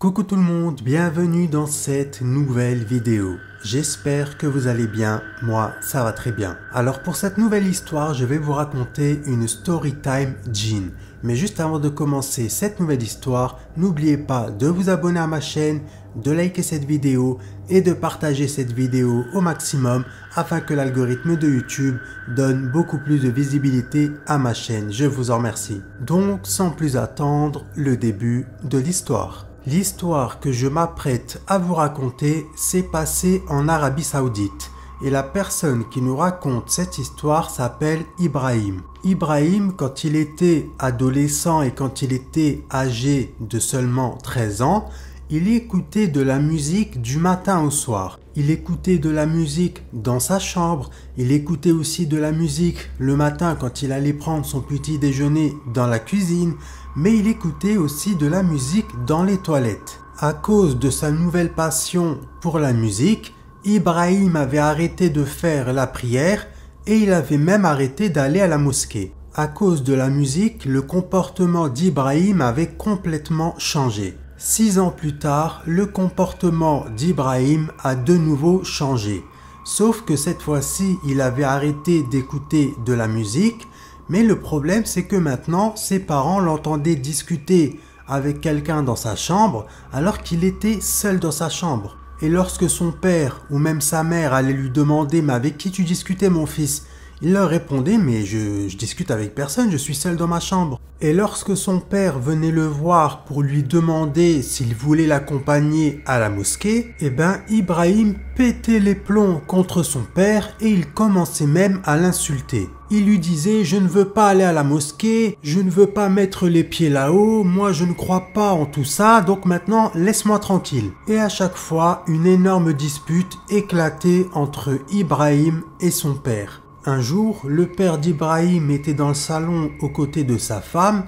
Coucou tout le monde, bienvenue dans cette nouvelle vidéo. J'espère que vous allez bien, moi ça va très bien. Alors pour cette nouvelle histoire, je vais vous raconter une story time djinn. Mais juste avant de commencer cette nouvelle histoire, n'oubliez pas de vous abonner à ma chaîne, de liker cette vidéo et de partager cette vidéo au maximum afin que l'algorithme de YouTube donne beaucoup plus de visibilité à ma chaîne. Je vous en remercie. Donc sans plus attendre, le début de l'histoire. L'histoire que je m'apprête à vous raconter s'est passée en Arabie Saoudite et la personne qui nous raconte cette histoire s'appelle Ibrahim. Ibrahim, quand il était adolescent et quand il était âgé de seulement 13 ans, il écoutait de la musique du matin au soir. Il écoutait de la musique dans sa chambre, il écoutait aussi de la musique le matin quand il allait prendre son petit déjeuner dans la cuisine, mais il écoutait aussi de la musique dans les toilettes. À cause de sa nouvelle passion pour la musique, Ibrahim avait arrêté de faire la prière et il avait même arrêté d'aller à la mosquée. À cause de la musique, le comportement d'Ibrahim avait complètement changé. 6 ans plus tard, le comportement d'Ibrahim a de nouveau changé. Sauf que cette fois-ci, il avait arrêté d'écouter de la musique, mais le problème c'est que maintenant, ses parents l'entendaient discuter avec quelqu'un dans sa chambre alors qu'il était seul dans sa chambre. Et lorsque son père ou même sa mère allait lui demander « Mais avec qui tu discutais mon fils ?» Il leur répondait « Mais je discute avec personne, je suis seul dans ma chambre. » Et lorsque son père venait le voir pour lui demander s'il voulait l'accompagner à la mosquée, eh ben Ibrahim pétait les plombs contre son père et il commençait même à l'insulter. Il lui disait « Je ne veux pas aller à la mosquée, je ne veux pas mettre les pieds là-haut, moi je ne crois pas en tout ça, donc maintenant laisse-moi tranquille. » Et à chaque fois, une énorme dispute éclatait entre Ibrahim et son père. Un jour, le père d'Ibrahim était dans le salon aux côtés de sa femme,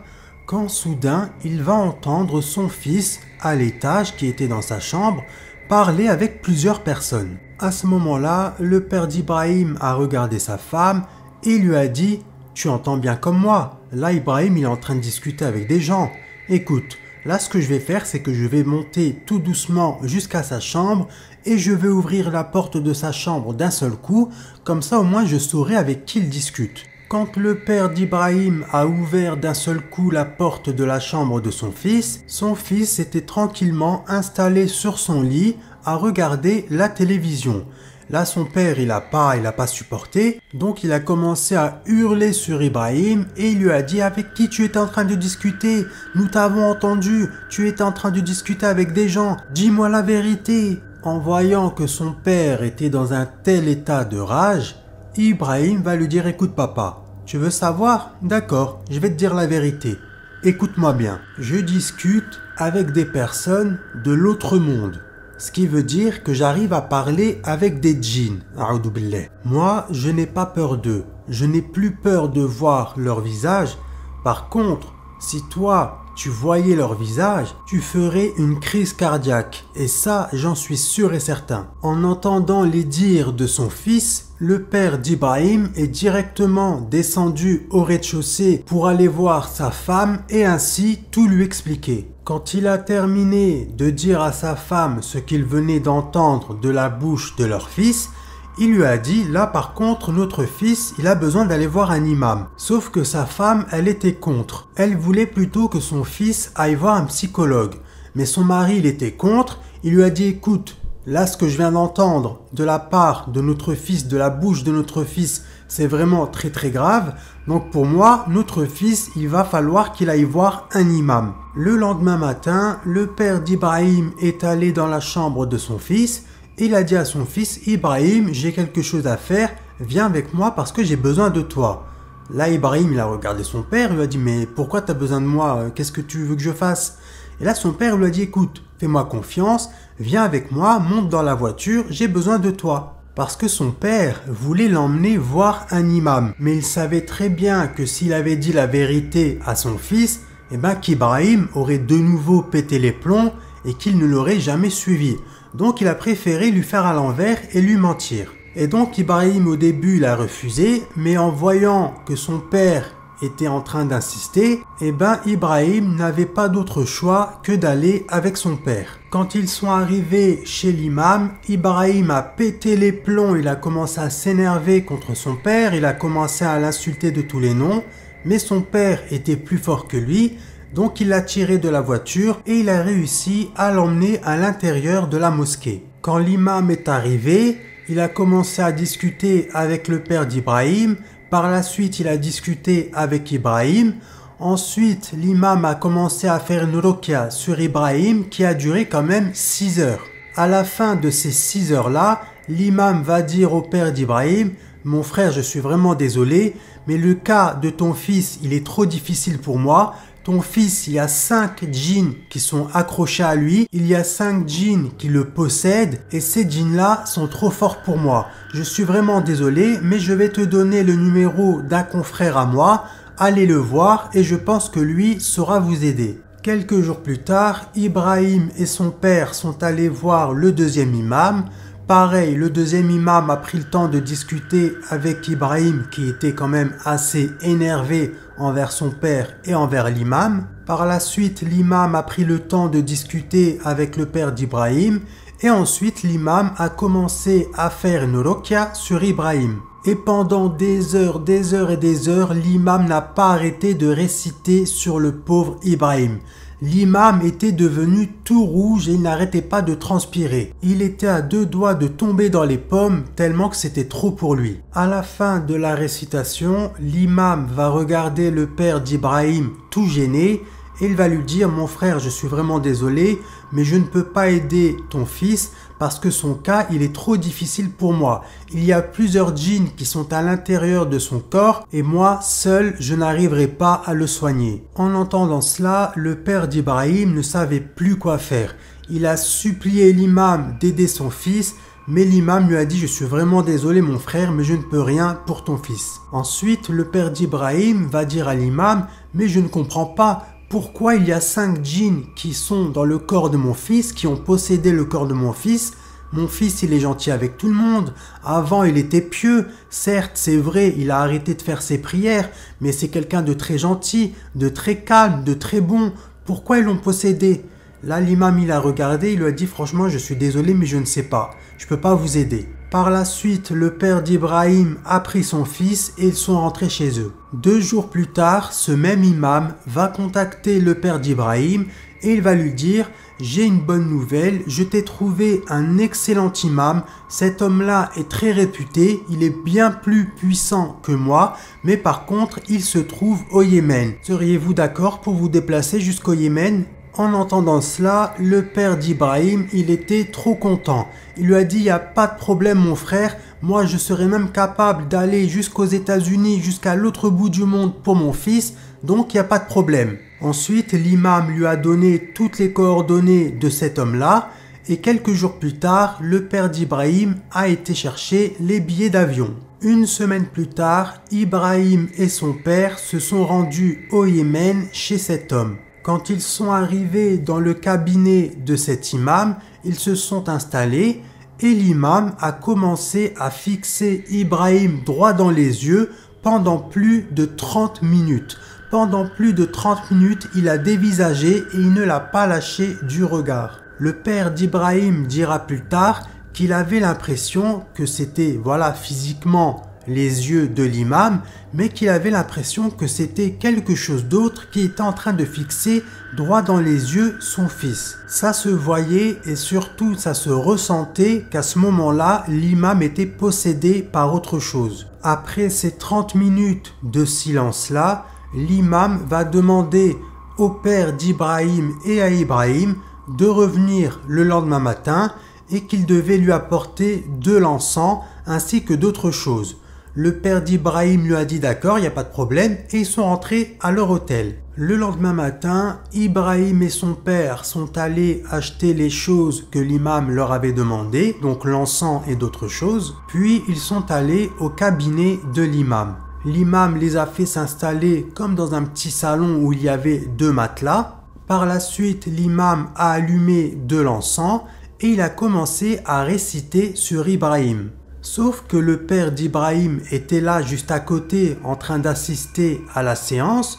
quand soudain, il va entendre son fils, à l'étage qui était dans sa chambre, parler avec plusieurs personnes. À ce moment-là, le père d'Ibrahim a regardé sa femme et lui a dit « Tu entends bien comme moi, là Ibrahim il est en train de discuter avec des gens. Écoute, là ce que je vais faire c'est que je vais monter tout doucement jusqu'à sa chambre et je vais ouvrir la porte de sa chambre d'un seul coup, comme ça au moins je saurai avec qui il discute. » Quand le père d'Ibrahim a ouvert d'un seul coup la porte de la chambre de son fils était tranquillement installé sur son lit à regarder la télévision. Là, son père, il a pas supporté, donc il a commencé à hurler sur Ibrahim et il lui a dit « Avec qui tu étais en train de discuter? Nous t'avons entendu, tu étais en train de discuter avec des gens, dis-moi la vérité !» En voyant que son père était dans un tel état de rage, Ibrahim va lui dire « Écoute papa, tu veux savoir? D'accord, je vais te dire la vérité. Écoute-moi bien, je discute avec des personnes de l'autre monde. » Ce qui veut dire que j'arrive à parler avec des djinns. A'oudou billah. Moi, je n'ai pas peur d'eux. Je n'ai plus peur de voir leur visage. Par contre, si toi, tu voyais leur visage, tu ferais une crise cardiaque. Et ça, j'en suis sûr et certain. En entendant les dires de son fils, le père d'Ibrahim est directement descendu au rez-de-chaussée pour aller voir sa femme et ainsi tout lui expliquer. Quand il a terminé de dire à sa femme ce qu'il venait d'entendre de la bouche de leur fils, il lui a dit « Là par contre, notre fils, il a besoin d'aller voir un imam. » Sauf que sa femme, elle était contre. Elle voulait plutôt que son fils aille voir un psychologue. Mais son mari, il était contre. Il lui a dit « Écoute, là ce que je viens d'entendre de la part de notre fils, de la bouche de notre fils, c'est vraiment très très grave. Donc pour moi, notre fils, il va falloir qu'il aille voir un imam. » Le lendemain matin, le père d'Ibrahim est allé dans la chambre de son fils. Il a dit à son fils « Ibrahim, j'ai quelque chose à faire, viens avec moi parce que j'ai besoin de toi. » Là, Ibrahim, il a regardé son père, il lui a dit « Mais pourquoi tu as besoin de moi? Qu'est-ce que tu veux que je fasse ?» Et là, son père lui a dit « Écoute, fais-moi confiance, viens avec moi, monte dans la voiture, j'ai besoin de toi. » Parce que son père voulait l'emmener voir un imam. Mais il savait très bien que s'il avait dit la vérité à son fils, eh ben qu'Ibrahim aurait de nouveau pété les plombs et qu'il ne l'aurait jamais suivi. Donc il a préféré lui faire à l'envers et lui mentir. Et donc Ibrahim au début il a refusé, mais en voyant que son père était en train d'insister, eh ben Ibrahim n'avait pas d'autre choix que d'aller avec son père. Quand ils sont arrivés chez l'imam, Ibrahim a pété les plombs, il a commencé à s'énerver contre son père, il a commencé à l'insulter de tous les noms, mais son père était plus fort que lui, donc il l'a tiré de la voiture et il a réussi à l'emmener à l'intérieur de la mosquée. Quand l'imam est arrivé, il a commencé à discuter avec le père d'Ibrahim. Par la suite, il a discuté avec Ibrahim. Ensuite, l'imam a commencé à faire une ruqya sur Ibrahim qui a duré quand même 6 heures. À la fin de ces 6 heures-là, l'imam va dire au père d'Ibrahim « Mon frère, je suis vraiment désolé, mais le cas de ton fils, il est trop difficile pour moi. Ton fils, il y a 5 djinns qui sont accrochés à lui. Il y a 5 djinns qui le possèdent et ces djinns-là sont trop forts pour moi. Je suis vraiment désolé, mais je vais te donner le numéro d'un confrère à moi. Allez le voir et je pense que lui saura vous aider. » Quelques jours plus tard, Ibrahim et son père sont allés voir le deuxième imam. Pareil, le deuxième imam a pris le temps de discuter avec Ibrahim qui était quand même assez énervé envers son père et envers l'imam. Par la suite, l'imam a pris le temps de discuter avec le père d'Ibrahim et ensuite l'imam a commencé à faire une ruqya sur Ibrahim. Et pendant des heures et des heures, l'imam n'a pas arrêté de réciter sur le pauvre Ibrahim. L'imam était devenu tout rouge et il n'arrêtait pas de transpirer. Il était à 2 doigts de tomber dans les pommes tellement que c'était trop pour lui. À la fin de la récitation, l'imam va regarder le père d'Ibrahim tout gêné et il va lui dire « Mon frère, je suis vraiment désolé, mais je ne peux pas aider ton fils parce que son cas, il est trop difficile pour moi. Il y a plusieurs djinns qui sont à l'intérieur de son corps et moi, seul, je n'arriverai pas à le soigner. » En entendant cela, le père d'Ibrahim ne savait plus quoi faire. Il a supplié l'imam d'aider son fils, mais l'imam lui a dit « Je suis vraiment désolé mon frère, mais je ne peux rien pour ton fils. » Ensuite, le père d'Ibrahim va dire à l'imam « Mais je ne comprends pas. Pourquoi il y a 5 djinns qui sont dans le corps de mon fils, qui ont possédé le corps de mon fils? Mon fils, il est gentil avec tout le monde. Avant, il était pieux. Certes, c'est vrai, il a arrêté de faire ses prières, mais c'est quelqu'un de très gentil, de très calme, de très bon. Pourquoi ils l'ont possédé? » Là, l'imam, il a regardé, il lui a dit « Franchement, je suis désolé, mais je ne sais pas. Je ne peux pas vous aider. » Par la suite, le père d'Ibrahim a pris son fils et ils sont rentrés chez eux. 2 jours plus tard, ce même imam va contacter le père d'Ibrahim et il va lui dire « J'ai une bonne nouvelle, je t'ai trouvé un excellent imam, cet homme-là est très réputé, il est bien plus puissant que moi, mais par contre, il se trouve au Yémen. Seriez-vous d'accord pour vous déplacer jusqu'au Yémen ?» En entendant cela, le père d'Ibrahim, il était trop content. Il lui a dit « Il n'y a pas de problème mon frère, moi je serais même capable d'aller jusqu'aux États-Unis, jusqu'à l'autre bout du monde pour mon fils, donc il n'y a pas de problème. » Ensuite, l'imam lui a donné toutes les coordonnées de cet homme-là et quelques jours plus tard, le père d'Ibrahim a été chercher les billets d'avion. Une semaine plus tard, Ibrahim et son père se sont rendus au Yémen chez cet homme. Quand ils sont arrivés dans le cabinet de cet imam, ils se sont installés et l'imam a commencé à fixer Ibrahim droit dans les yeux pendant plus de 30 minutes. Pendant plus de 30 minutes, il a dévisagé et il ne l'a pas lâché du regard. Le père d'Ibrahim dira plus tard qu'il avait l'impression que c'était, voilà, physiquement les yeux de l'imam, mais qu'il avait l'impression que c'était quelque chose d'autre qui était en train de fixer droit dans les yeux son fils. Ça se voyait et surtout ça se ressentait qu'à ce moment-là, l'imam était possédé par autre chose. Après ces 30 minutes de silence-là, l'imam va demander au père d'Ibrahim et à Ibrahim de revenir le lendemain matin et qu'il devait lui apporter de l'encens ainsi que d'autres choses. Le père d'Ibrahim lui a dit d'accord, il n'y a pas de problème et ils sont rentrés à leur hôtel. Le lendemain matin, Ibrahim et son père sont allés acheter les choses que l'imam leur avait demandées, donc l'encens et d'autres choses, puis ils sont allés au cabinet de l'imam. L'imam les a fait s'installer comme dans un petit salon où il y avait 2 matelas. Par la suite, l'imam a allumé de l'encens et il a commencé à réciter sur Ibrahim. Sauf que le père d'Ibrahim était là juste à côté en train d'assister à la séance,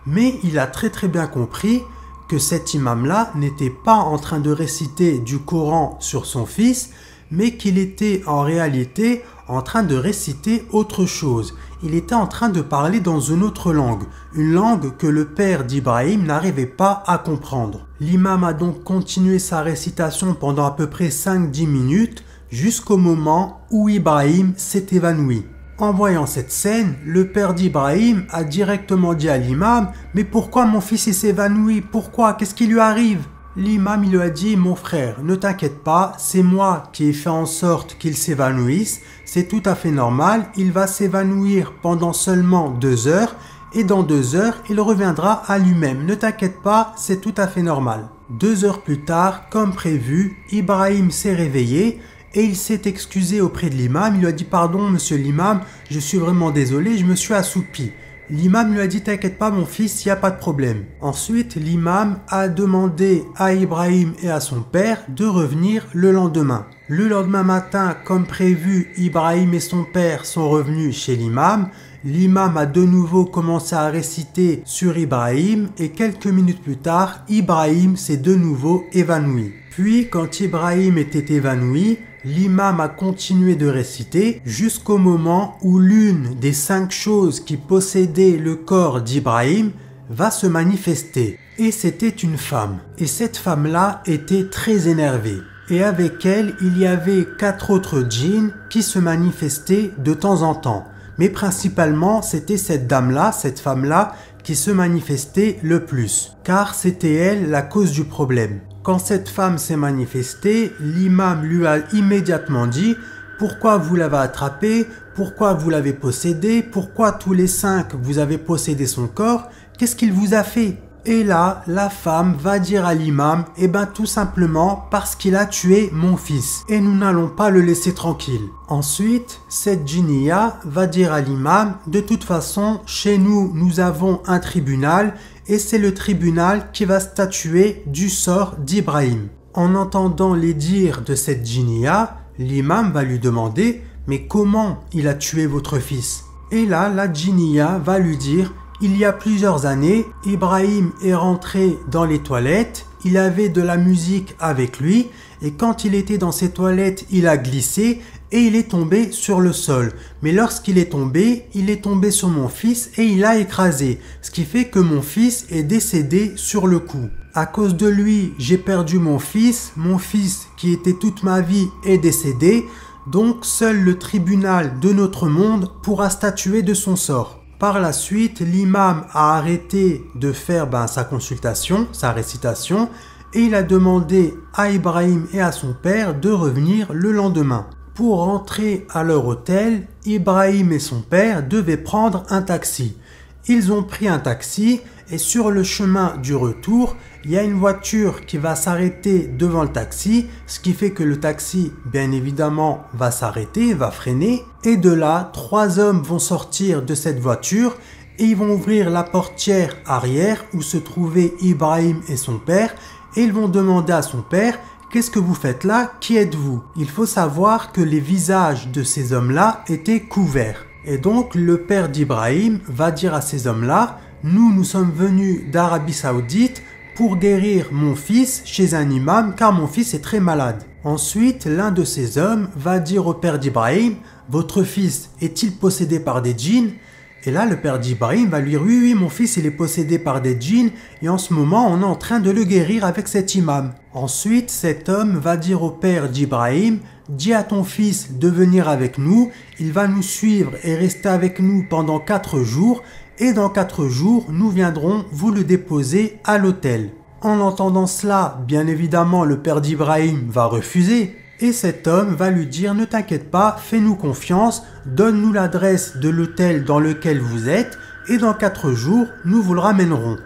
mais il a très bien compris que cet imam-là n'était pas en train de réciter du Coran sur son fils, mais qu'il était en réalité en train de réciter autre chose. Il était en train de parler dans une autre langue, une langue que le père d'Ibrahim n'arrivait pas à comprendre. L'imam a donc continué sa récitation pendant à peu près 5-10 minutes, jusqu'au moment où Ibrahim s'est évanoui. En voyant cette scène, le père d'Ibrahim a directement dit à l'imam « Mais pourquoi mon fils s'évanouit? Pourquoi? Qu'est-ce qui lui arrive ?» L'imam il lui a dit « Mon frère, ne t'inquiète pas, c'est moi qui ai fait en sorte qu'il s'évanouisse, c'est tout à fait normal, il va s'évanouir pendant seulement 2 heures et dans 2 heures, il reviendra à lui-même. Ne t'inquiète pas, c'est tout à fait normal. » 2 heures plus tard, comme prévu, Ibrahim s'est réveillé et il s'est excusé auprès de l'imam. Il lui a dit « Pardon, monsieur l'imam, je suis vraiment désolé, je me suis assoupi. » L'imam lui a dit « T'inquiète pas mon fils, il n'y a pas de problème. » Ensuite, l'imam a demandé à Ibrahim et à son père de revenir le lendemain. Le lendemain matin, comme prévu, Ibrahim et son père sont revenus chez l'imam. L'imam a de nouveau commencé à réciter sur Ibrahim et quelques minutes plus tard, Ibrahim s'est de nouveau évanoui. Puis, quand Ibrahim était évanoui, l'imam a continué de réciter jusqu'au moment où l'une des 5 choses qui possédaient le corps d'Ibrahim va se manifester. Et c'était une femme. Et cette femme-là était très énervée. Et avec elle, il y avait 4 autres djinns qui se manifestaient de temps en temps. Mais principalement, c'était cette dame-là, cette femme-là, qui se manifestait le plus. Car c'était elle la cause du problème. Quand cette femme s'est manifestée, l'imam lui a immédiatement dit « Pourquoi vous l'avez attrapée? Pourquoi vous l'avez possédée? Pourquoi tous les 5 vous avez possédé son corps? Qu'est-ce qu'il vous a fait ?» Et là, la femme va dire à l'imam « Eh ben tout simplement parce qu'il a tué mon fils et nous n'allons pas le laisser tranquille. » Ensuite, cette djinniya va dire à l'imam « De toute façon, chez nous, nous avons un tribunal et c'est le tribunal qui va statuer du sort d'Ibrahim. » En entendant les dires de cette djinniya, l'imam va lui demander « Mais comment il a tué votre fils ?» Et là, la djinniya va lui dire « Il y a plusieurs années, Ibrahim est rentré dans les toilettes, il avait de la musique avec lui et quand il était dans ses toilettes, il a glissé et il est tombé sur le sol. Mais lorsqu'il est tombé sur mon fils et il l'a écrasé, ce qui fait que mon fils est décédé sur le coup. À cause de lui, j'ai perdu mon fils qui était toute ma vie est décédé, donc seul le tribunal de notre monde pourra statuer de son sort. Par la suite, l'imam a arrêté de faire sa consultation, sa récitation, et il a demandé à Ibrahim et à son père de revenir le lendemain. Pour rentrer à leur hôtel, Ibrahim et son père devaient prendre un taxi. Ils ont pris un taxi et sur le chemin du retour, il y a une voiture qui va s'arrêter devant le taxi, ce qui fait que le taxi, bien évidemment, va s'arrêter, va freiner. Et de là, 3 hommes vont sortir de cette voiture et ils vont ouvrir la portière arrière où se trouvaient Ibrahim et son père et ils vont demander à son père « Qu'est-ce que vous faites là? Qui êtes-vous » Il faut savoir que les visages de ces hommes-là étaient couverts. Et donc, le père d'Ibrahim va dire à ces hommes-là « Nous sommes venus d'Arabie Saoudite pour guérir mon fils chez un imam car mon fils est très malade. » Ensuite, l'un de ces hommes va dire au père d'Ibrahim « Votre fils est-il possédé par des djinns ?» Et là, le père d'Ibrahim va lui dire « Oui, mon fils il est possédé par des djinns et en ce moment on est en train de le guérir avec cet imam. » Ensuite, cet homme va dire au père d'Ibrahim « Dis à ton fils de venir avec nous, il va nous suivre et rester avec nous pendant 4 jours et dans 4 jours, nous viendrons vous le déposer à l'hôtel. » En entendant cela, bien évidemment, le père d'Ibrahim va refuser. Et cet homme va lui dire « Ne t'inquiète pas, fais-nous confiance, donne-nous l'adresse de l'hôtel dans lequel vous êtes et dans 4 jours, nous vous le ramènerons. »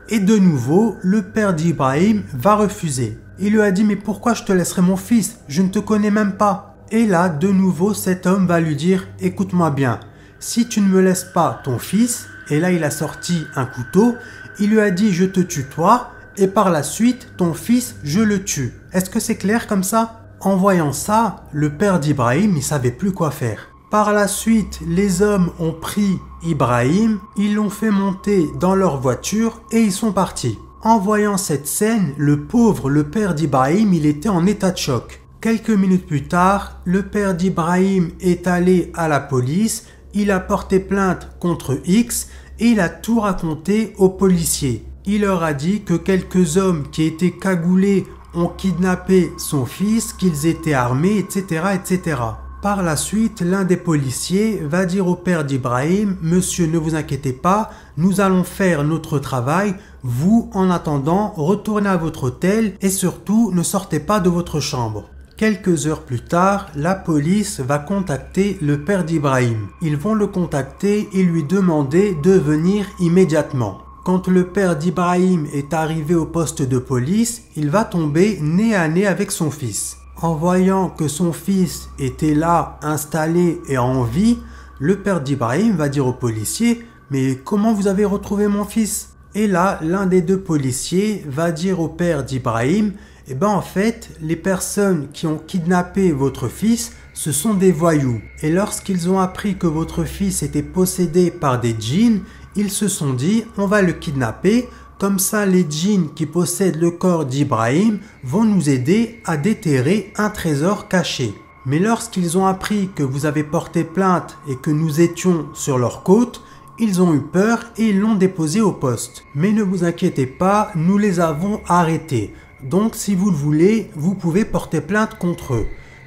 Et de nouveau, le père d'Ibrahim va refuser. Il lui a dit « Mais pourquoi je te laisserai mon fils? Je ne te connais même pas. » Et là, de nouveau, cet homme va lui dire « Écoute-moi bien, si tu ne me laisses pas ton fils... » Et là, il a sorti un couteau, il lui a dit « Je te tue toi, et par la suite, ton fils, je le tue. » Est-ce que c'est clair comme ça? En voyant ça, le père d'Ibrahim, il savait plus quoi faire. Par la suite, les hommes ont pris Ibrahim, ils l'ont fait monter dans leur voiture et ils sont partis. En voyant cette scène, le père d'Ibrahim, il était en état de choc. Quelques minutes plus tard, le père d'Ibrahim est allé à la police, il a porté plainte contre X et il a tout raconté aux policiers. Il leur a dit que quelques hommes qui étaient cagoulés ont kidnappé son fils, qu'ils étaient armés, etc., etc. Par la suite, l'un des policiers va dire au père d'Ibrahim « Monsieur, ne vous inquiétez pas, nous allons faire notre travail. Vous, en attendant, retournez à votre hôtel et surtout, ne sortez pas de votre chambre. » Quelques heures plus tard, la police va contacter le père d'Ibrahim. Ils vont le contacter et lui demander de venir immédiatement. Quand le père d'Ibrahim est arrivé au poste de police, il va tomber nez à nez avec son fils. En voyant que son fils était là, installé et en vie, le père d'Ibrahim va dire au policier « Mais comment vous avez retrouvé mon fils ?» Et là, l'un des deux policiers va dire au père d'Ibrahim « Eh ben en fait, les personnes qui ont kidnappé votre fils, ce sont des voyous. Et lorsqu'ils ont appris que votre fils était possédé par des djinns, ils se sont dit « On va le kidnapper ». Comme ça, les djinns qui possèdent le corps d'Ibrahim vont nous aider à déterrer un trésor caché. Mais lorsqu'ils ont appris que vous avez porté plainte et que nous étions sur leur côte, ils ont eu peur et ils l'ont déposé au poste. Mais ne vous inquiétez pas, nous les avons arrêtés. Donc si vous le voulez, vous pouvez porter plainte contre eux.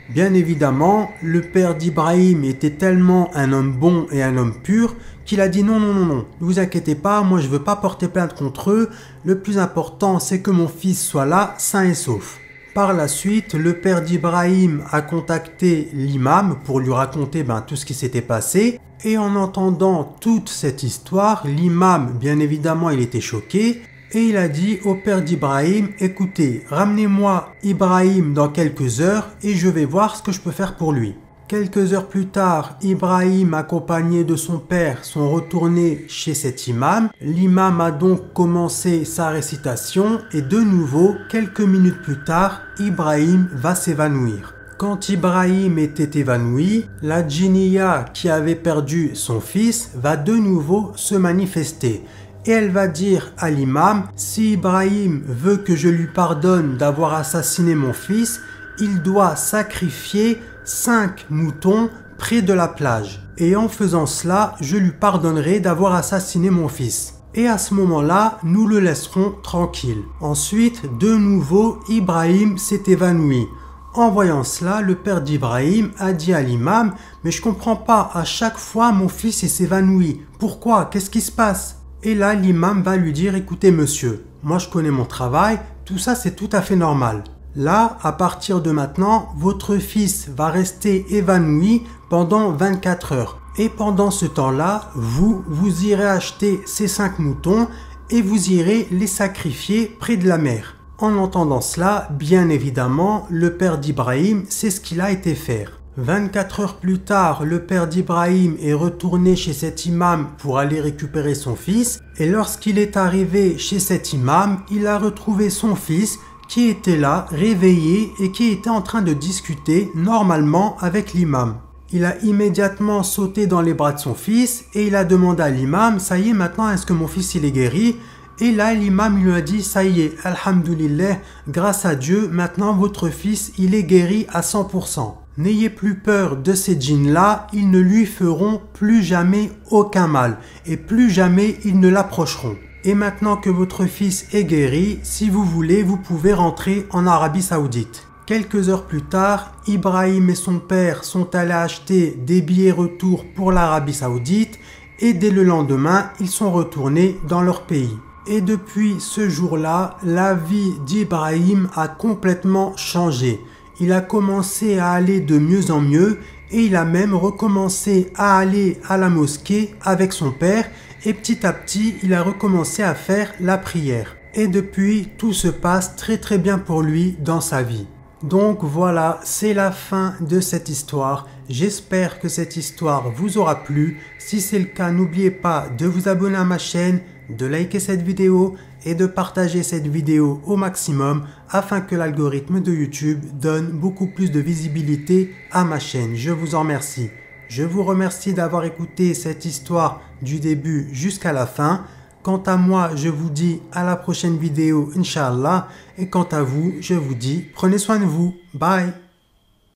Bien évidemment, le père d'Ibrahim était tellement un homme bon et un homme pur qu'il a dit non, ne vous inquiétez pas, moi je veux pas porter plainte contre eux, le plus important c'est que mon fils soit là, sain et sauf. Par la suite, le père d'Ibrahim a contacté l'imam pour lui raconter tout ce qui s'était passé et en entendant toute cette histoire, l'imam bien évidemment il était choqué. Et il a dit au père d'Ibrahim, écoutez, ramenez-moi Ibrahim dans quelques heures et je vais voir ce que je peux faire pour lui. Quelques heures plus tard, Ibrahim accompagné de son père sont retournés chez cet imam. L'imam a donc commencé sa récitation et de nouveau, quelques minutes plus tard, Ibrahim va s'évanouir. Quand Ibrahim était évanoui, la djinniya qui avait perdu son fils va de nouveau se manifester. Et elle va dire à l'imam, si Ibrahim veut que je lui pardonne d'avoir assassiné mon fils, il doit sacrifier 5 moutons près de la plage. Et en faisant cela, je lui pardonnerai d'avoir assassiné mon fils. Et à ce moment-là, nous le laisserons tranquille. Ensuite, de nouveau, Ibrahim s'est évanoui. En voyant cela, le père d'Ibrahim a dit à l'imam, mais je comprends pas, à chaque fois mon fils s'évanouit. Pourquoi? Qu'est-ce qui se passe? Et là, l'imam va lui dire, écoutez monsieur, moi je connais mon travail, tout ça c'est tout à fait normal. Là, à partir de maintenant, votre fils va rester évanoui pendant 24 heures. Et pendant ce temps-là, vous irez acheter ces 5 moutons et vous irez les sacrifier près de la mer. En entendant cela, bien évidemment, le père d'Ibrahim, c'est ce qu'il a été faire. 24 heures plus tard, le père d'Ibrahim est retourné chez cet imam pour aller récupérer son fils. Et lorsqu'il est arrivé chez cet imam, il a retrouvé son fils qui était là, réveillé et qui était en train de discuter normalement avec l'imam. Il a immédiatement sauté dans les bras de son fils et il a demandé à l'imam, ça y est maintenant, est-ce que mon fils il est guéri? Et là, l'imam lui a dit, ça y est, alhamdoulilah, grâce à Dieu, maintenant votre fils il est guéri à 100%. N'ayez plus peur de ces djinns-là, ils ne lui feront plus jamais aucun mal et plus jamais ils ne l'approcheront. Et maintenant que votre fils est guéri, si vous voulez, vous pouvez rentrer en Arabie Saoudite. Quelques heures plus tard, Ibrahim et son père sont allés acheter des billets retour pour l'Arabie Saoudite et dès le lendemain, ils sont retournés dans leur pays. Et depuis ce jour-là, la vie d'Ibrahim a complètement changé. Il a commencé à aller de mieux en mieux et il a même recommencé à aller à la mosquée avec son père et petit à petit, il a recommencé à faire la prière. Et depuis, tout se passe très bien pour lui dans sa vie. Donc voilà, c'est la fin de cette histoire. J'espère que cette histoire vous aura plu. Si c'est le cas, n'oubliez pas de vous abonner à ma chaîne, de liker cette vidéo et de partager cette vidéo au maximum afin que l'algorithme de YouTube donne beaucoup plus de visibilité à ma chaîne. Je vous en remercie. Je vous remercie d'avoir écouté cette histoire du début jusqu'à la fin. Quant à moi, je vous dis à la prochaine vidéo, Inch'Allah. Et quant à vous, je vous dis, prenez soin de vous. Bye.